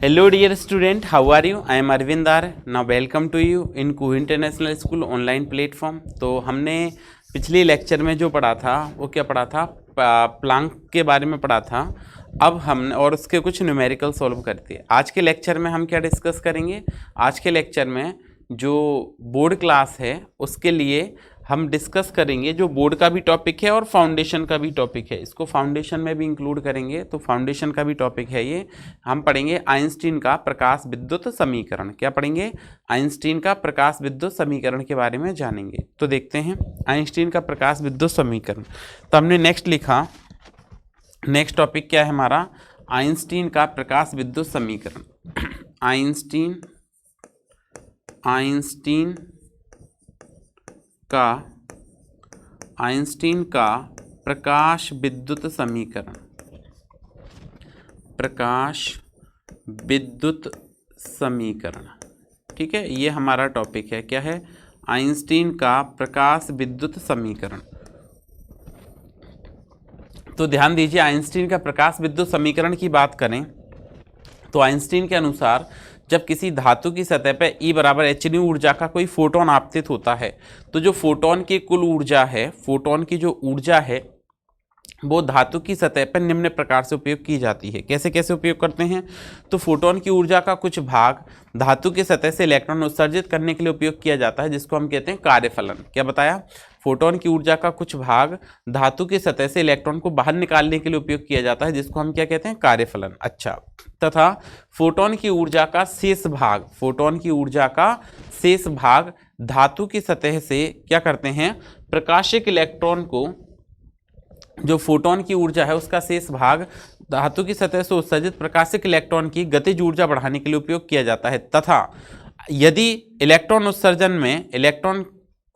Hello dear student, how are you? I am Arvind R. Now welcome to you in Kuhu International School online platform. तो हमने पिछले lecture में जो पढ़ा था वो क्या पढ़ा था, प्लांक के बारे में पढ़ा था। अब हमने और उसके कुछ न्यूमेरिकल सॉल्व करते हैं। आज के लेक्चर में हम क्या डिस्कस करेंगे, आज के लेक्चर में जो बोर्ड क्लास है उसके लिए हम डिस्कस करेंगे जो बोर्ड का भी टॉपिक है और फाउंडेशन का भी टॉपिक है। इसको फाउंडेशन में भी इंक्लूड करेंगे, तो फाउंडेशन का भी टॉपिक है ये। हम पढ़ेंगे आइंस्टीन का प्रकाश विद्युत समीकरण। क्या पढ़ेंगे? आइंस्टीन का प्रकाश विद्युत समीकरण के बारे में जानेंगे। तो देखते हैं आइंस्टीन का प्रकाश विद्युत समीकरण। तो हमने नेक्स्ट लिखा, नेक्स्ट टॉपिक क्या है हमारा, आइंस्टीन का प्रकाश विद्युत समीकरण। आइंस्टीन का प्रकाश विद्युत समीकरण, प्रकाश विद्युत समीकरण। ठीक है, ये हमारा टॉपिक है। क्या है? आइंस्टीन का प्रकाश विद्युत समीकरण। तो ध्यान दीजिए, आइंस्टीन का प्रकाश विद्युत समीकरण की बात करें तो आइंस्टीन के अनुसार जब किसी धातु की सतह पर E बराबर hν ऊर्जा का कोई फोटोन आपतित होता है तो जो फोटोन की कुल ऊर्जा है, फोटोन की जो ऊर्जा है वो धातु की सतह पर निम्न प्रकार से उपयोग की जाती है। कैसे कैसे उपयोग करते हैं? तो फोटोन की ऊर्जा का कुछ भाग धातु की सतह से इलेक्ट्रॉन उत्सर्जित करने के लिए उपयोग किया जाता है, जिसको हम कहते हैं कार्यफलन। क्या बताया? फोटोन की ऊर्जा का कुछ भाग धातु की सतह से इलेक्ट्रॉन को बाहर निकालने के लिए उपयोग किया जाता है, जिसको हम क्या कहते हैं? कार्यफलन। अच्छा, तथा फोटोन की ऊर्जा का शेष भाग, फोटोन की ऊर्जा का शेष भाग धातु की सतह से क्या करते हैं? प्रकाशिक इलेक्ट्रॉन को, जो फोटोन की ऊर्जा है उसका शेष भाग धातु की सतह से उत्सर्जित प्रकाशिक इलेक्ट्रॉन की गतिज ऊर्जा बढ़ाने के लिए उपयोग किया जाता है। तथा यदि इलेक्ट्रॉन उत्सर्जन में इलेक्ट्रॉन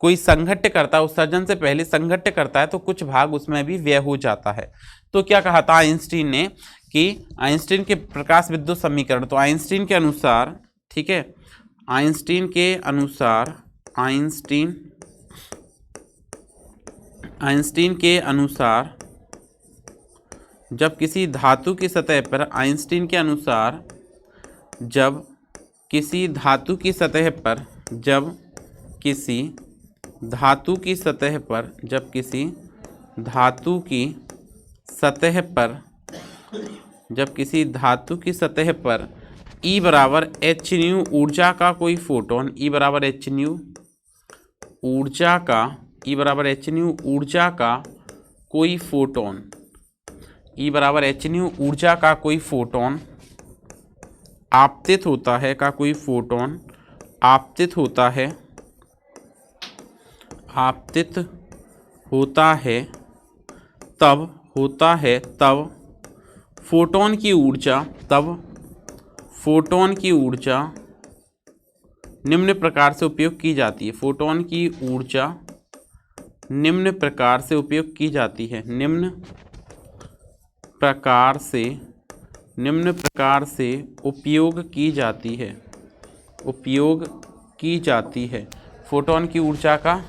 कोई संघट्य करता है, उत्सर्जन से पहले संघट्य करता है, तो कुछ भाग उसमें भी व्यय हो जाता है। तो क्या कहा था आइंस्टीन ने कि आइंस्टीन के प्रकाश विद्युत समीकरण, तो आइंस्टीन के अनुसार, ठीक है, आइंस्टीन के अनुसार, आइंस्टीन के अनुसार जब किसी धातु की सतह पर, आइंस्टीन के अनुसार जब किसी धातु की सतह पर, जब किसी धातु की सतह पर, जब किसी धातु की सतह पर, जब किसी धातु की सतह पर E बराबर hν ऊर्जा का कोई फोटोन, E बराबर hν ऊर्जा का, E बराबर hν ऊर्जा का कोई फोटोन, E बराबर hν ऊर्जा का कोई फोटोन आपतित होता है, का कोई फोटोन आपतित होता है, आपतित होता है, तब फोटोन की ऊर्जा, तब फोटोन की ऊर्जा निम्न प्रकार से उपयोग की जाती है। फोटोन की ऊर्जा निम्न प्रकार से उपयोग की जाती है, निम्न प्रकार से उपयोग की जाती है, उपयोग की जाती है। फोटोन की ऊर्जा का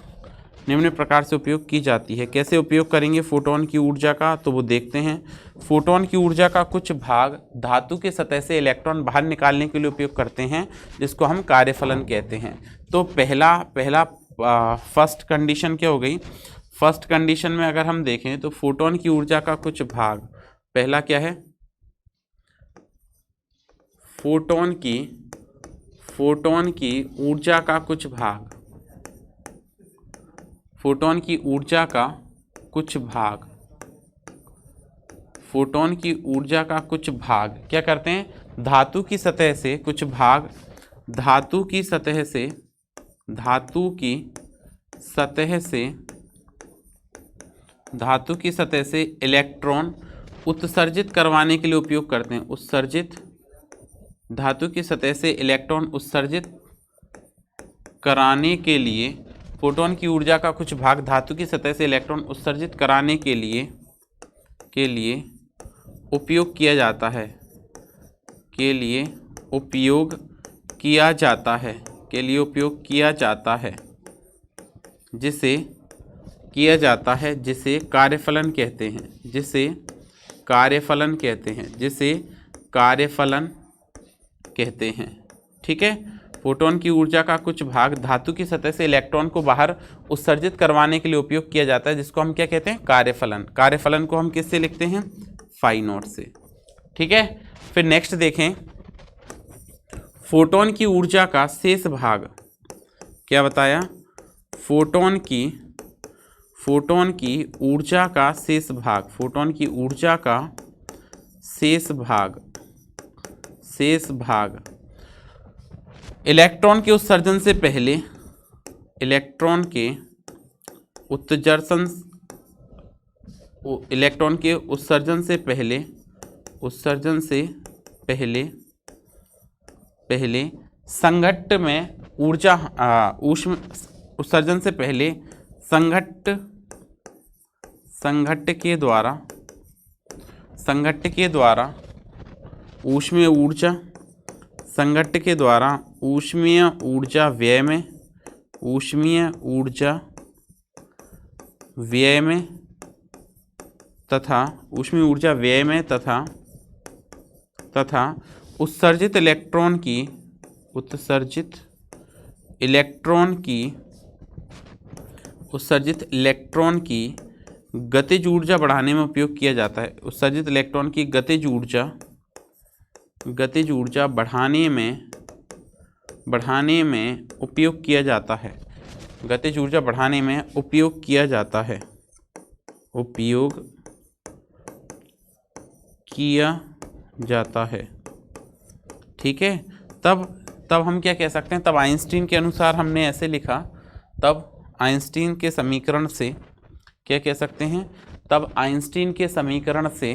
निम्न प्रकार से उपयोग की जाती है। कैसे उपयोग करेंगे फोटोन की ऊर्जा का, तो वो देखते हैं। फोटोन की ऊर्जा का कुछ भाग धातु की सतह से इलेक्ट्रॉन बाहर निकालने के लिए उपयोग करते हैं, जिसको हम कार्यफलन कहते हैं। तो पहला फर्स्ट कंडीशन क्या हो गई? फर्स्ट कंडीशन में अगर हम देखें तो फोटोन की ऊर्जा का कुछ भाग, पहला क्या है? फोटोन की ऊर्जा का कुछ भाग, फोटोन की ऊर्जा का कुछ भाग, फोटोन की ऊर्जा का कुछ भाग क्या करते हैं? धातु की सतह से कुछ भाग, धातु की सतह से, धातु की सतह से इलेक्ट्रॉन उत्सर्जित करवाने के लिए उपयोग करते हैं। उत्सर्जित, धातु की सतह से इलेक्ट्रॉन उत्सर्जित कराने के लिए, फोटोन की ऊर्जा का कुछ भाग धातु की सतह से इलेक्ट्रॉन उत्सर्जित कराने के लिए उपयोग किया जाता है, के लिए उपयोग किया जाता है, के लिए उपयोग किया जाता है, जिसे किया जाता है, जिसे कार्यफलन कहते हैं, जिसे कार्यफलन कहते हैं, जिसे कार्यफलन कहते हैं। ठीक है, फोटोन की ऊर्जा का कुछ भाग धातु की सतह से इलेक्ट्रॉन को बाहर उत्सर्जित करवाने के लिए उपयोग किया जाता है, जिसको हम क्या कहते हैं, कार्यफलन। कार्यफलन को हम किससे लिखते हैं, फाई नॉट से। ठीक है, फिर नेक्स्ट देखें, फोटोन की ऊर्जा का शेष भाग, क्या बताया, फोटोन की ऊर्जा का शेष भाग, फोटोन की ऊर्जा का शेष भाग इलेक्ट्रॉन के उत्सर्जन से पहले, इलेक्ट्रॉन के उत्सर्जन से पहले संघट्ट में ऊर्जा ऊष्म उत्सर्जन से पहले संघट्ट के द्वारा ऊष्मीय ऊर्जा व्यय में तथा उत्सर्जित इलेक्ट्रॉन की गतिज ऊर्जा बढ़ाने में उपयोग किया जाता है। उत्सर्जित इलेक्ट्रॉन की गतिज ऊर्जा बढ़ाने में उपयोग किया जाता है। गतिज ऊर्जा बढ़ाने में उपयोग किया जाता है। ठीक है, तब हम क्या कह सकते हैं, तब आइंस्टीन के अनुसार हमने ऐसे लिखा, तब आइंस्टीन के समीकरण से क्या कह सकते हैं, तब आइंस्टीन के समीकरण से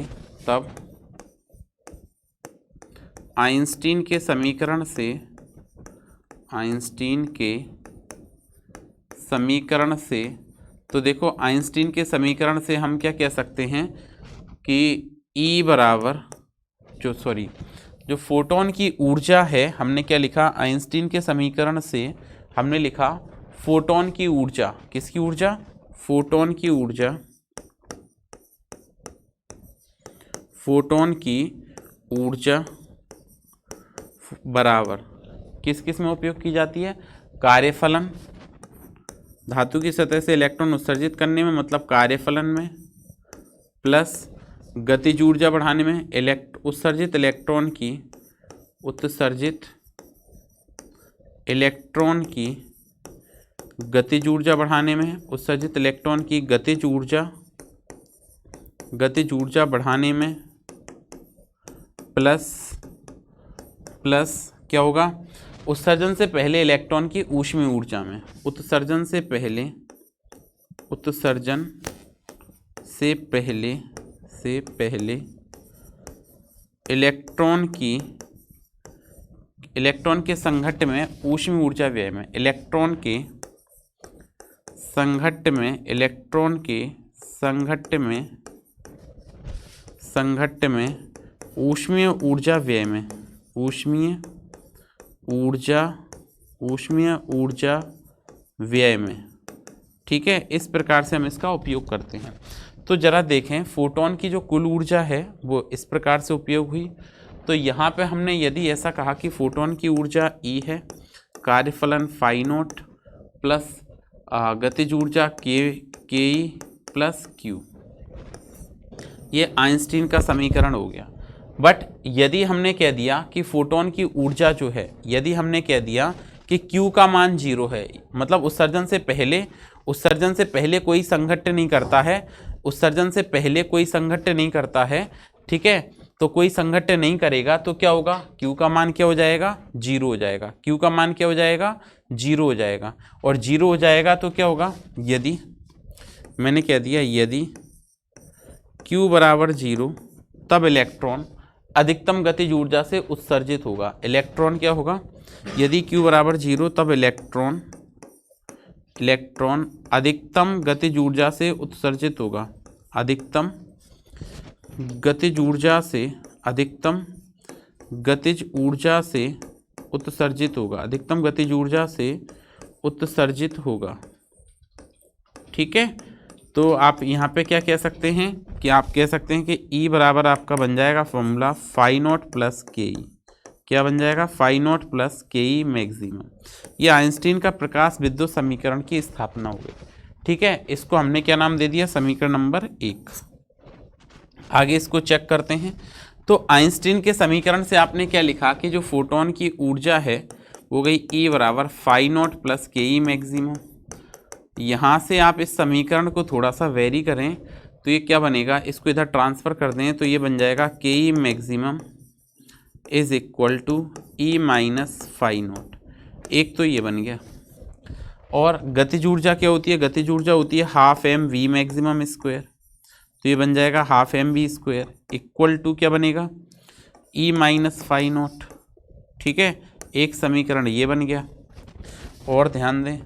तो देखो, आइंस्टीन के समीकरण से हम क्या कह सकते हैं कि E बराबर जो फोटोन की ऊर्जा है, हमने क्या लिखा, आइंस्टीन के समीकरण से हमने लिखा फोटोन की ऊर्जा, किसकी ऊर्जा, फोटोन की ऊर्जा बराबर किस में उपयोग की जाती है, कार्यफलन, धातु की सतह से इलेक्ट्रॉन उत्सर्जित करने में मतलब कार्यफलन में, प्लस गतिज ऊर्जा बढ़ाने में, उत्सर्जित इलेक्ट्रॉन की गतिज ऊर्जा बढ़ाने में, उत्सर्जित इलेक्ट्रॉन की गतिज ऊर्जा बढ़ाने में, प्लस क्या होगा, उत्सर्जन से पहले इलेक्ट्रॉन की ऊष्मीय ऊर्जा में, उत्सर्जन से पहले इलेक्ट्रॉन के संघट्ट में ऊष्मीय ऊर्जा व्यय में, इलेक्ट्रॉन के संघट्ट में ऊष्मीय ऊर्जा व्यय में, ऊष्मीय ऊर्जा व्यय में। ठीक है, इस प्रकार से हम इसका उपयोग करते हैं। तो जरा देखें, फोटोन की जो कुल ऊर्जा है वो इस प्रकार से उपयोग हुई। तो यहाँ पे हमने यदि ऐसा कहा कि फोटोन की ऊर्जा E है, कार्यफलन फाई नॉट प्लस गतिज ऊर्जा के प्लस क्यू, ये आइंस्टीन का समीकरण हो गया। बट यदि हमने कह दिया कि फोटोन की ऊर्जा जो है, यदि हमने कह दिया कि Q का मान 0 है, मतलब उत्सर्जन से पहले कोई संघट्ट नहीं करता है, उत्सर्जन से पहले कोई संघट्ट नहीं करता है, ठीक है, तो कोई संघट्ट नहीं करेगा तो क्या होगा, Q का मान क्या हो जाएगा, 0 हो जाएगा। Q का मान क्या हो जाएगा, 0 हो जाएगा। और 0 हो जाएगा तो क्या होगा, यदि मैंने कह दिया यदि Q बराबर 0, तब इलेक्ट्रॉन अधिकतम गतिज ऊर्जा से उत्सर्जित होगा। इलेक्ट्रॉन क्या होगा, यदि Q बराबर 0 तब इलेक्ट्रॉन अधिकतम गतिज ऊर्जा से उत्सर्जित होगा। अधिकतम गतिज ऊर्जा से उत्सर्जित होगा। अधिकतम गतिज ऊर्जा से उत्सर्जित होगा। ठीक है, तो आप यहाँ पे क्या कह सकते हैं कि आप कह सकते हैं कि E बराबर आपका बन जाएगा formula phi naught plus K ई। क्या बन जाएगा, phi naught plus K E maximum. ये आइंस्टीन का प्रकाश विद्युत समीकरण की स्थापना हो गई। ठीक है, इसको हमने क्या नाम दे दिया, समीकरण नंबर 1। आगे इसको चेक करते हैं। तो आइंस्टीन के समीकरण से आपने क्या लिखा कि जो फोटोन की ऊर्जा है वो गई E बराबर phi naught plus K E maximum. यहाँ से आप इस समीकरण को थोड़ा सा वेरी करें तो ये क्या बनेगा, इसको इधर ट्रांसफ़र कर दें तो ये बन जाएगा के E maximum is equal to E minus phi naught. एक तो ये बन गया। और गतिज ऊर्जा क्या होती है, गतिज ऊर्जा होती है half M V maximum square. तो ये बन जाएगा half M V square equal to क्या बनेगा, ई माइनस फाई नॉट। ठीक है, एक समीकरण ये बन गया। और ध्यान दें,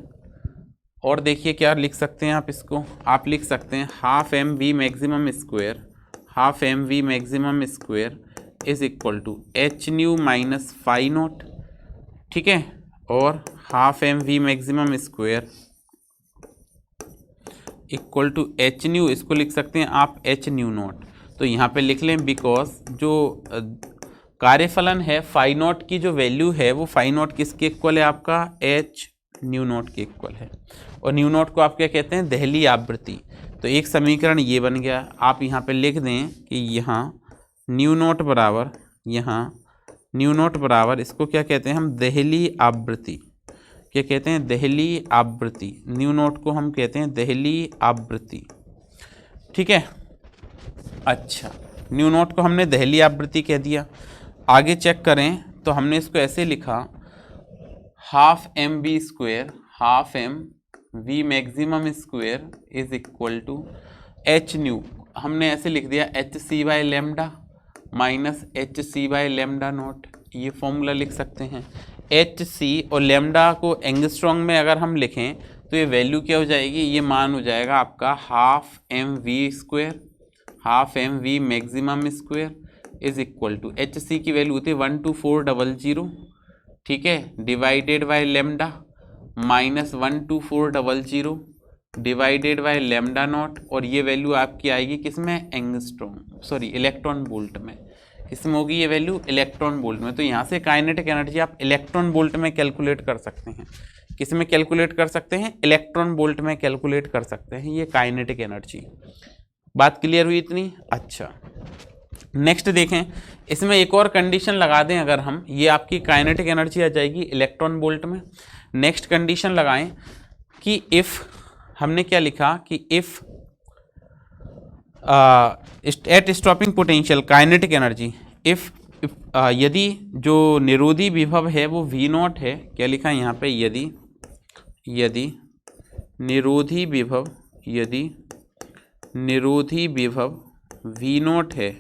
और देखिए क्या लिख सकते हैं आप, इसको आप लिख सकते हैं half M V maximum square, half M V maximum square is equal to H nu minus phi naught. ठीक है, और half M V maximum square equal to H nu, इसको लिख सकते हैं आप एच न्यू नॉट। तो यहाँ पे लिख लें बिकॉज जो कार्यफलन है फाई नॉट की जो वैल्यू है वो फाई नॉट किसके इक्वल है, आपका एच न्यू नॉट के इक्वल है। और न्यू नॉट को आप क्या कहते हैं, दहली आवृत्ति। तो एक समीकरण ये बन गया। आप यहाँ पे लिख दें कि यहाँ न्यू नॉट बराबर, यहाँ न्यू नॉट बराबर इसको क्या कहते हैं हम, दहली आवृत्ति। क्या कहते हैं, दहली आवृत्ति। न्यू नॉट को हम कहते हैं दहली आवृत्ति। ठीक है, अच्छा, न्यू नॉट को हमने दहली आवृत्ति कह दिया। आगे चेक करें तो हमने इसको ऐसे लिखा half M V square, half M V maximum square is equal to H nu, हमने ऐसे लिख दिया H C by lambda minus H C by lambda naught. ये फॉर्मूला लिख सकते हैं। एच सी और लेमडा को एंगस्ट्रॉन्ग में अगर हम लिखें तो ये वैल्यू क्या हो जाएगी, ये मान हो जाएगा आपका half M V square, half M V maximum square is equal to H C की वैल्यू होती है 12400। ठीक है, divided by lambda minus 12400 divided by lambda naught. और ये वैल्यू आपकी आएगी किसमें, एंगस्ट्रॉम सॉरी इलेक्ट्रॉन वोल्ट में। किसमें होगी ये वैल्यू, इलेक्ट्रॉन वोल्ट में। तो यहाँ से काइनेटिक एनर्जी आप इलेक्ट्रॉन वोल्ट में कैलकुलेट कर सकते हैं। किस में कैलकुलेट कर सकते हैं, इलेक्ट्रॉन वोल्ट में कैलकुलेट कर सकते हैं ये काइनेटिक एनर्जी। बात क्लियर हुई इतनी? अच्छा, नेक्स्ट देखें, इसमें एक और कंडीशन लगा दें अगर हम, ये आपकी काइनेटिक एनर्जी आ जाएगी इलेक्ट्रॉन वोल्ट में। नेक्स्ट कंडीशन लगाएं कि इफ़, हमने क्या लिखा कि if at stopping potential kinetic energy, if यदि जो निरोधी विभव है वो V नॉट है, क्या लिखा है यहाँ पे, यदि निरोधी विभव, यदि निरोधी विभव V नॉट है,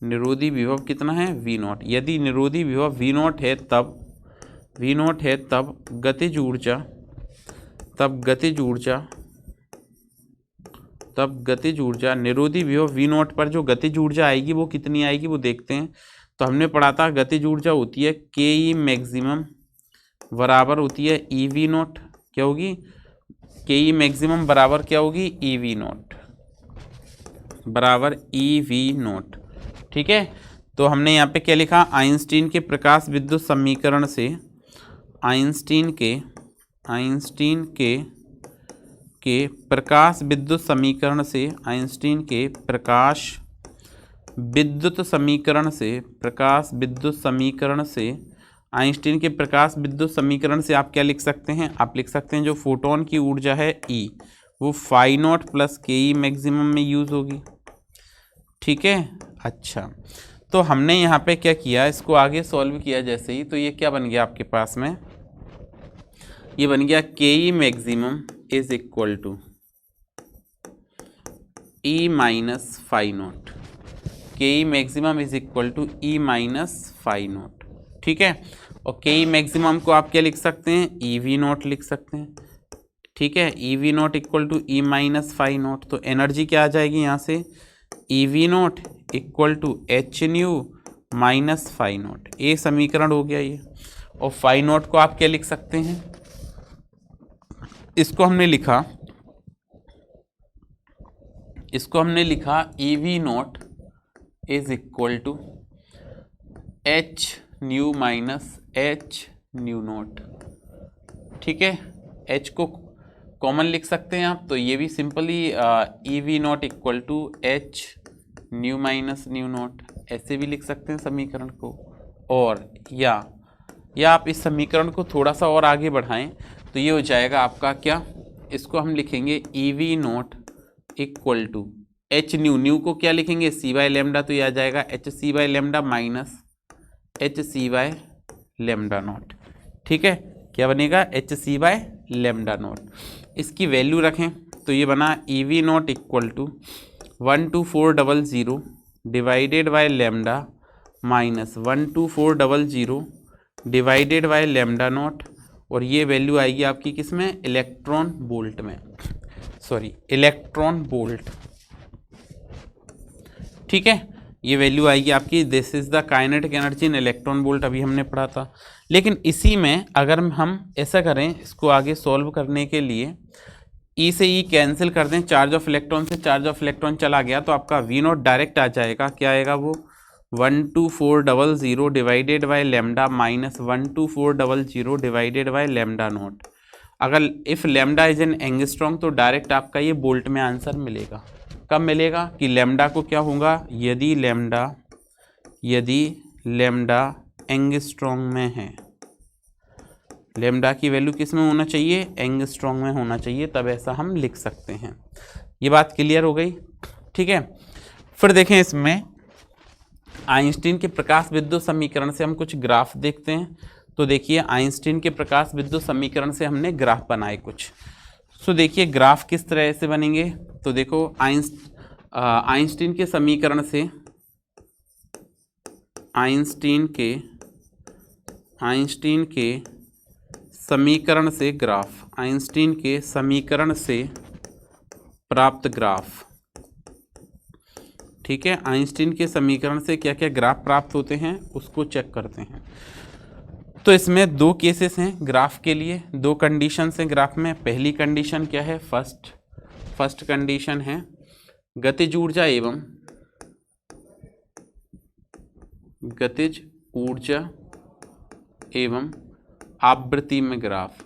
निरोधी विभव कितना है V नॉट, यदि निरोधी विभव V नॉट है तब, V नॉट है तब गतिज ऊर्जा, तब गतिज ऊर्जा निरोधी विभव V नॉट पर जो गतिज ऊर्जा आएगी वो कितनी आएगी वो देखते हैं। तो हमने पढ़ा था गतिज ऊर्जा होती है के ई मैक्सिमम बराबर होती है ई वी नॉट। क्या होगी, के ई मैक्सिमम बराबर क्या होगी, ई वी नॉट, बराबर ई वी नॉट। ठीक है, तो हमने यहाँ पे क्या लिखा, आइंस्टीन के प्रकाश विद्युत समीकरण से, आइंस्टीन के प्रकाश विद्युत समीकरण से, आइंस्टीन के प्रकाश विद्युत समीकरण से, प्रकाश विद्युत समीकरण से, आइंस्टीन के प्रकाश विद्युत समीकरण से आप क्या लिख सकते हैं, आप लिख सकते हैं जो फोटोन की ऊर्जा है E वो phi naught plus K E maximum में यूज़ होगी। ठीक है, अच्छा, तो हमने यहाँ पे क्या किया, इसको आगे सॉल्व किया जैसे ही, तो ये क्या बन गया आपके पास में, ये बन गया K E maximum is equal to E minus phi naught, K E maximum is equal to E minus phi naught. ठीक है, और के ई मैक्सिमम को आप क्या लिख सकते हैं, ई वी नॉट लिख सकते हैं। ठीक है, E V naught equal to E minus phi naught. तो एनर्जी क्या आ जाएगी यहाँ से, E V naught equal to H nu minus phi naught. ये समीकरण हो गया ये। और फाई नॉट को आप क्या लिख सकते हैं, इसको हमने लिखा E V naught is equal to H nu minus H nu naught. ठीक है, एच को कॉमन लिख सकते हैं आप, तो ये भी simply E V naught equal to H nu minus nu naught, ऐसे भी लिख सकते हैं समीकरण को। और या आप इस समीकरण को थोड़ा सा और आगे बढ़ाएं तो ये हो जाएगा आपका क्या, इसको हम लिखेंगे E V naught equal to H nu, nu को क्या लिखेंगे सी बाय लेमडा, तो ये आ जाएगा H C by lambda minus H C by lambda naught. ठीक है, क्या बनेगा H C by lambda naught. इसकी वैल्यू रखें तो ये बना E V naught equal to 12400 divided by lambda minus 12400 divided by lambda naught, और ये वैल्यू आएगी आपकी किस में, इलेक्ट्रॉन वोल्ट में, सॉरी इलेक्ट्रॉन वोल्ट। ठीक है, ये वैल्यू आएगी आपकी, this is the kinetic energy in electron volt, अभी हमने पढ़ा था। लेकिन इसी में अगर हम ऐसा करें, इसको आगे सॉल्व करने के लिए ई से ई कैंसिल कर दें, चार्ज ऑफ इलेक्ट्रॉन से चार्ज ऑफ इलेक्ट्रॉन चला गया, तो आपका वी नॉट डायरेक्ट आ जाएगा, क्या आएगा वो 12400 divided by lambda minus 12400 divided by lambda naught. अगर if lambda is in angstrom तो डायरेक्ट आपका ये वोल्ट में आंसर मिलेगा। कब मिलेगा कि लेमडा को क्या होगा, यदि लेमडा एंगस्ट्रॉम में है, लेमडा की वैल्यू किस में होना चाहिए, एंगस्ट्रॉम में होना चाहिए, तब ऐसा हम लिख सकते हैं। ये बात क्लियर हो गई। ठीक है, फिर देखें इसमें आइंस्टीन के प्रकाश विद्युत समीकरण से हम कुछ ग्राफ देखते हैं। तो देखिए आइंस्टीन के प्रकाश विद्युत समीकरण से हमने ग्राफ बनाए कुछ। सो देखिए ग्राफ किस तरह से बनेंगे, तो देखो आइंस्टीन के समीकरण से आइंस्टीन के समीकरण से ग्राफ, आइंस्टीन के समीकरण से प्राप्त ग्राफ। ठीक है, आइंस्टीन के समीकरण से क्या क्या ग्राफ प्राप्त होते हैं उसको चेक करते हैं। तो इसमें दो केसेस हैं ग्राफ के लिए, दो कंडीशंस हैं ग्राफ में। पहली कंडीशन क्या है, फर्स्ट कंडीशन है गतिज ऊर्जा एवं आवृत्ति में ग्राफ।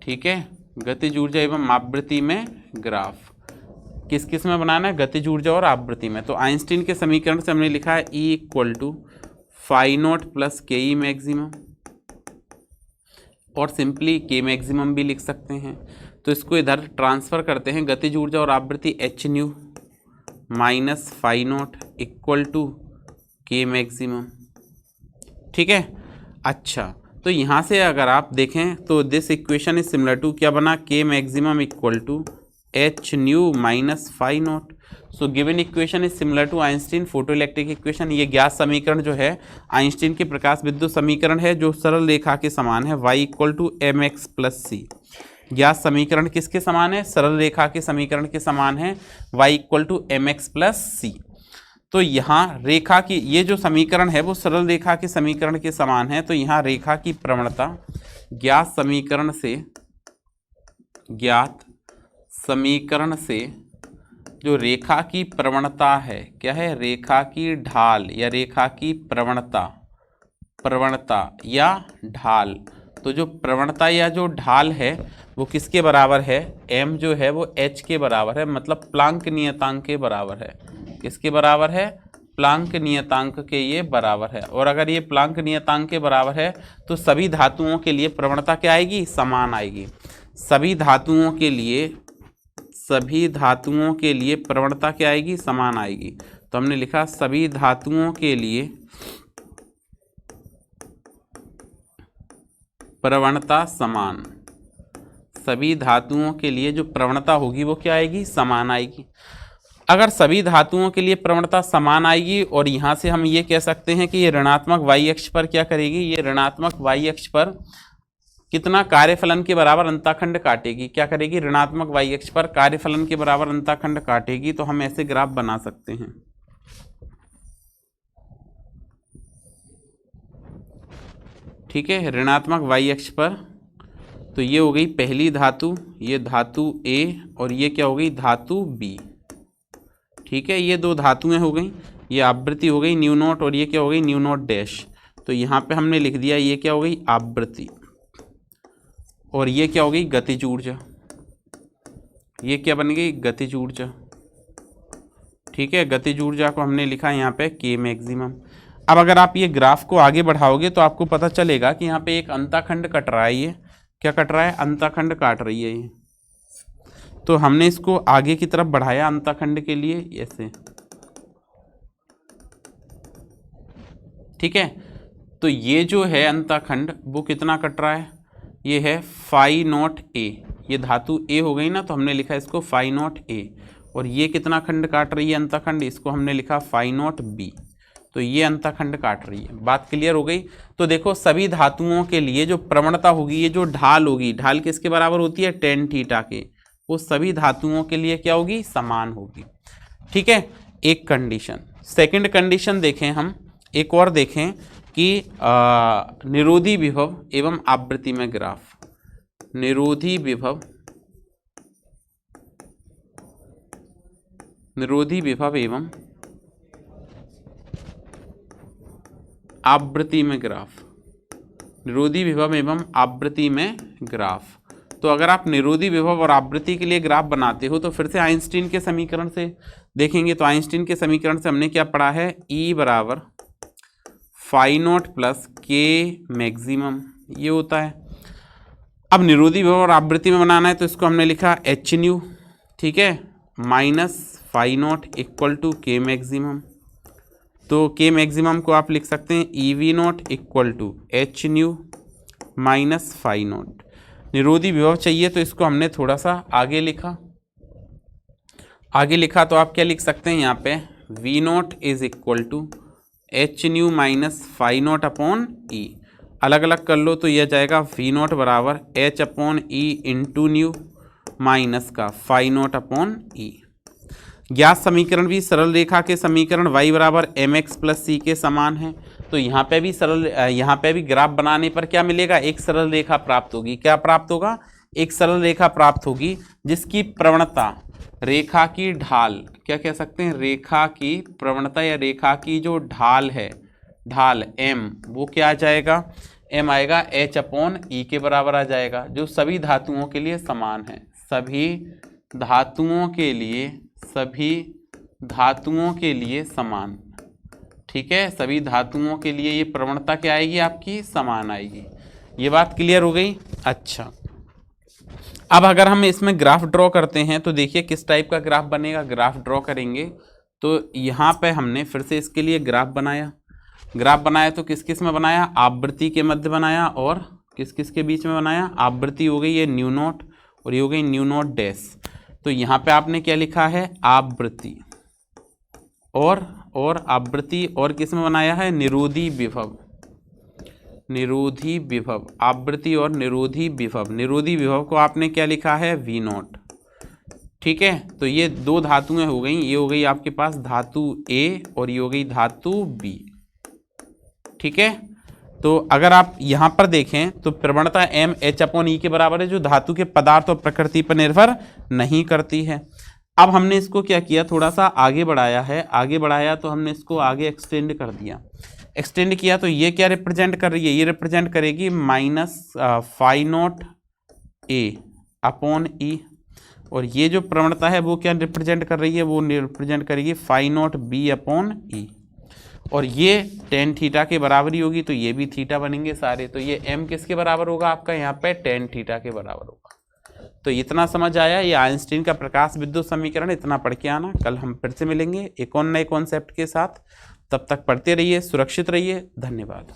ठीक है, गतिज ऊर्जा एवं आवृत्ति में ग्राफ किस किस में बनाना है, गतिज ऊर्जा और आवृत्ति में। तो आइंस्टीन के समीकरण से हमने लिखा है E equal to phi naught plus K E maximum, और सिंपली के मैक्सिमम भी लिख सकते हैं। तो इसको इधर ट्रांसफर करते हैं, गतिज ऊर्जा और आवृत्ति H nu minus phi naught equal to K maximum. ठीक है, अच्छा तो यहाँ से अगर आप देखें तो this equation is similar to क्या बना, K maximum equal to H nu minus phi naught. So given equation is similar to Einstein photoelectric equation. ये ज्ञात समीकरण जो है आइंस्टीन के प्रकाश विद्युत समीकरण है जो सरल रेखा के समान है, y equal to M X plus C. ज्ञात समीकरण किसके समान है, सरल रेखा के समीकरण के समान है, y equal to M X plus C. तो यहाँ रेखा की ये जो समीकरण है वो सरल रेखा के समीकरण के समान है, तो यहाँ रेखा की प्रवणता ज्ञात समीकरण से जो रेखा की प्रवणता है, क्या है, रेखा की ढाल या रेखा की प्रवणता या ढाल। तो जो प्रवणता या जो ढाल है वो किसके बराबर है, m जो है वो h के बराबर है, मतलब प्लांक नियतांक के बराबर है। किसके बराबर है, प्लांक नियतांक के ये बराबर है। और अगर ये प्लांक नियतांक के बराबर है तो सभी धातुओं के लिए प्रवणता क्या आएगी, समान आएगी। सभी धातुओं के लिए प्रवणता क्या आएगी, समान आएगी। तो हमने लिखा सभी धातुओं के लिए प्रवणता समान, सभी धातुओं के लिए जो प्रवणता होगी वो क्या आएगी, समान आएगी। अगर सभी धातुओं के लिए प्रवणता समान आएगी और यहाँ से हम ये कह सकते हैं कि ये ऋणात्मक y अक्ष पर क्या करेगी, ये ऋणात्मक y अक्ष पर कितना कार्यफलन के बराबर अंताखंड काटेगी, क्या करेगी, ऋणात्मक y अक्ष पर कार्यफलन के बराबर अंताखंड काटेगी। तो हम ऐसे ग्राफ बना सकते हैं। ठीक है, ऋणात्मक y अक्ष पर तो ये हो गई पहली धातु, ये धातु A और ये क्या हो गई, धातु B। ठीक है, ये दो धातुएं हो गई। ये आवृत्ति हो गई न्यू नॉट और ये क्या हो गई न्यू नॉट डैश। तो यहाँ पे हमने लिख दिया ये क्या हो गई आवृत्ति और ये क्या हो गई गतिज ऊर्जा। ये क्या बन गई गतिज ऊर्जा। ठीक है, गतिज ऊर्जा को हमने लिखा यहाँ पे के मैक्सिमम। अब अगर आप ये ग्राफ को आगे बढ़ाओगे तो आपको पता चलेगा कि यहाँ पे एक अंतःखंड कट रहा है। ये क्या कट रहा है अंतःखंड काट रही है ये। तो हमने इसको आगे की तरफ बढ़ाया अंतःखंड के लिए ऐसे। ठीक है, तो ये जो है अंतःखंड वो कितना कट रहा है, ये है फाई नॉट ए। ये धातु ए हो गई ना, तो हमने लिखा इसको फाई नॉट ए। और ये कितना खंड काट रही है अंतःखंड, इसको हमने लिखा फाई नॉट बी। तो ये अंतःखंड काट रही है। बात क्लियर हो गई। तो देखो सभी धातुओं के लिए जो प्रवणता होगी, ये जो ढाल होगी, ढाल किसके बराबर होती है tan थीटा के, वो सभी धातुओं के लिए क्या होगी समान होगी। ठीक है, एक कंडीशन। सेकंड कंडीशन देखें हम, एक और देखें कि निरोधी विभव एवं आवृत्ति में ग्राफ। निरोधी विभव एवं आवृत्ति में ग्राफ। निरोधी विभव एवं आवृत्ति में ग्राफ। तो अगर आप निरोधी विभव और आवृत्ति के लिए ग्राफ बनाते हो तो फिर से आइंस्टीन के समीकरण से देखेंगे। तो आइंस्टीन के समीकरण से हमने क्या पढ़ा है, E बराबर फाई नॉट प्लस के मैक्सिमम, ये होता है। अब निरोधी विभव और आवृत्ति में बनाना है तो इसको हमने लिखा एच न्यू, ठीक है, minus phi naught equal to K maximum. तो के मैक्सिमम को आप लिख सकते हैं E V naught equal to H nu minus phi naught. निरोधी विभव चाहिए तो इसको हमने थोड़ा सा आगे लिखा तो आप क्या लिख सकते हैं यहाँ पे V naught is equal to H nu minus phi naught upon E. अलग अलग कर लो तो यह जाएगा वी नॉट बराबर H upon E into nu minus का फाई नॉट अपॉन ई। ज्ञात समीकरण भी सरल रेखा के समीकरण y बराबर एम एक्स प्लस सी के समान है। तो यहाँ पे भी ग्राफ बनाने पर क्या मिलेगा, एक सरल रेखा प्राप्त होगी। क्या प्राप्त होगा, एक सरल रेखा प्राप्त होगी जिसकी प्रवणता, रेखा की ढाल, क्या कह सकते हैं, रेखा की प्रवणता या रेखा की जो ढाल है, ढाल m, वो क्या आ जाएगा, m आएगा h अपॉन ई के बराबर आ जाएगा, जो सभी धातुओं के लिए समान है। सभी धातुओं के लिए समान। ठीक है, सभी धातुओं के लिए ये प्रवणता क्या आएगी आपकी, समान आएगी। ये बात क्लियर हो गई। अच्छा, अब अगर हम इसमें ग्राफ ड्रॉ करते हैं तो देखिए किस टाइप का ग्राफ बनेगा। ग्राफ ड्रॉ करेंगे तो यहाँ पे हमने फिर से इसके लिए ग्राफ बनाया तो किस किस में बनाया, आवृत्ति के मध्य बनाया और किस किस के बीच में बनाया, आवृत्ति हो गई ये न्यू नॉट और ये हो गई न्यू नॉट डैश। तो यहाँ पे आपने क्या लिखा है, आवृत्ति और आवृत्ति और किस में बनाया है, निरोधी विभव, आवृत्ति और निरोधी विभव को आपने क्या लिखा है, वी नॉट। ठीक है, तो ये दो धातुएं हो गई, ये हो गई आपके पास धातु ए और ये हो गई धातु बी। ठीक है, तो अगर आप यहाँ पर देखें तो प्रवणता एम एच अपॉन ई के बराबर है, जो धातु के पदार्थ और प्रकृति पर निर्भर नहीं करती है। अब हमने इसको क्या किया, थोड़ा सा आगे बढ़ाया तो हमने इसको आगे एक्सटेंड किया तो ये क्या रिप्रेजेंट कर रही है, ये रिप्रेजेंट करेगी minus phi naught A upon E. और ये जो प्रवणता है वो क्या रिप्रेजेंट कर रही है, वो रिप्रेजेंट करेगी phi not be upon E. और ये tan थीटा के बराबर ही होगी, तो ये भी थीटा बनेंगे सारे। तो ये m किसके बराबर होगा आपका, यहाँ पे tan थीटा के बराबर होगा। तो इतना समझ आया, ये आइंस्टीन का प्रकाश विद्युत समीकरण, इतना पढ़ के आना। कल हम फिर से मिलेंगे एक और नए कॉन्सेप्ट के साथ। तब तक पढ़ते रहिए, सुरक्षित रहिए। धन्यवाद।